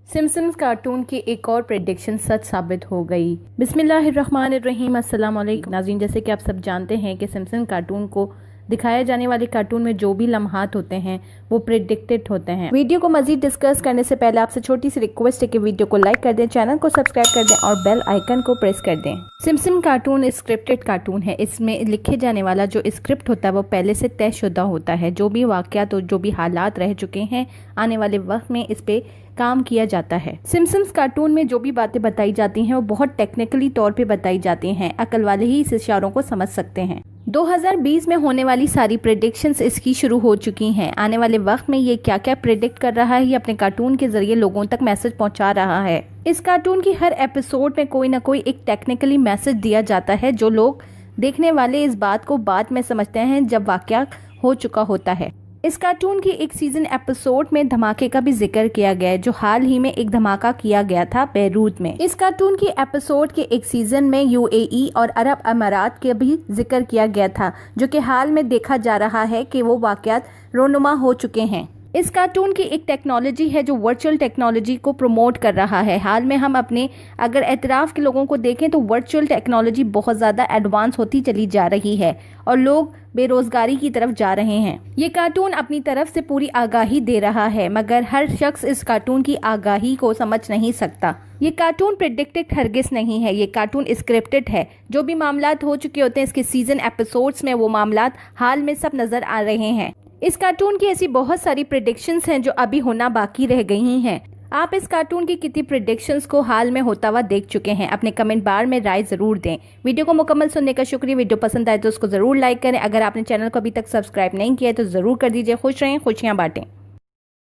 Simpson's cartoon की एक और प्रेडिक्शन सच साबित हो गई। बिस्मिल्लाहिर्रहमानिर्रहीम, अस्सलाम वालेकुम नाज़रीन। जैसे कि आप सब जानते हैं कि सिम्पसन कार्टून को दिखाया जाने वाले कार्टून में जो भी लम्हात होते हैं वो प्रेडिक्टेड होते हैं। वीडियो को मजीद डिस्कस करने से पहले आपसे छोटी सी रिक्वेस्ट है कि वीडियो को लाइक कर दें, चैनल को सब्सक्राइब कर दें और बेल आइकन को प्रेस कर दें। सिम्पसन कार्टून स्क्रिप्टेड कार्टून है। इसमें लिखे जाने वाला जो स्क्रिप्ट होता है वो पहले से तयशुदा होता है। जो भी वाक़यात और जो भी हालात रह चुके हैं आने वाले वक्त में इस पे काम किया जाता है। सिम्पसन्स कार्टून में जो भी बातें बताई जाती हैं वो बहुत टेक्निकली तौर पे बताई जाती हैं। अक्ल वाले ही इस इशारों को समझ सकते हैं। 2020 में होने वाली सारी प्रेडिक्शंस इसकी शुरू हो चुकी हैं। आने वाले वक्त में ये क्या क्या प्रेडिक्ट कर रहा है, ये अपने कार्टून के जरिए लोगों तक मैसेज पहुंचा रहा है। इस कार्टून की हर एपिसोड में कोई ना कोई एक टेक्निकली मैसेज दिया जाता है जो लोग देखने वाले इस बात को बाद में समझते हैं जब वाकया हो चुका होता है। इस कार्टून की एक सीजन एपिसोड में धमाके का भी जिक्र किया गया है, जो हाल ही में एक धमाका किया गया था बेरूत में। इस कार्टून की एपिसोड के एक सीजन में यूएई और अरब अमारात के भी जिक्र किया गया था, जो कि हाल में देखा जा रहा है कि वो वाकयात रोनुमा हो चुके हैं। इस कार्टून की एक टेक्नोलॉजी है जो वर्चुअल टेक्नोलॉजी को प्रमोट कर रहा है। हाल में हम अपने अगर एतराफ़ के लोगों को देखें तो वर्चुअल टेक्नोलॉजी बहुत ज़्यादा एडवांस होती चली जा रही है और लोग बेरोजगारी की तरफ जा रहे हैं। ये कार्टून अपनी तरफ से पूरी आगाही दे रहा है, मगर हर शख्स इस कार्टून की आगाही को समझ नहीं सकता। ये कार्टून प्रेडिक्टेड हरगिज नहीं है, ये कार्टून स्क्रिप्टेड है। जो भी मामलात हो चुके होते हैं इसके सीजन एपिसोड्स में वो मामलात हाल में सब नजर आ रहे हैं। इस कार्टून की ऐसी बहुत सारी प्रेडिक्शंस हैं जो अभी होना बाकी रह गई हैं। आप इस कार्टून की कितनी प्रेडिक्शंस को हाल में होता हुआ देख चुके हैं? अपने कमेंट बार में राय जरूर दें। वीडियो को मुकम्मल सुनने का शुक्रिया। वीडियो पसंद आए तो उसको जरूर लाइक करें। अगर आपने चैनल को अभी तक सब्सक्राइब नहीं किया है तो जरूर कर दीजिए। खुश रहें, खुशियां बांटें।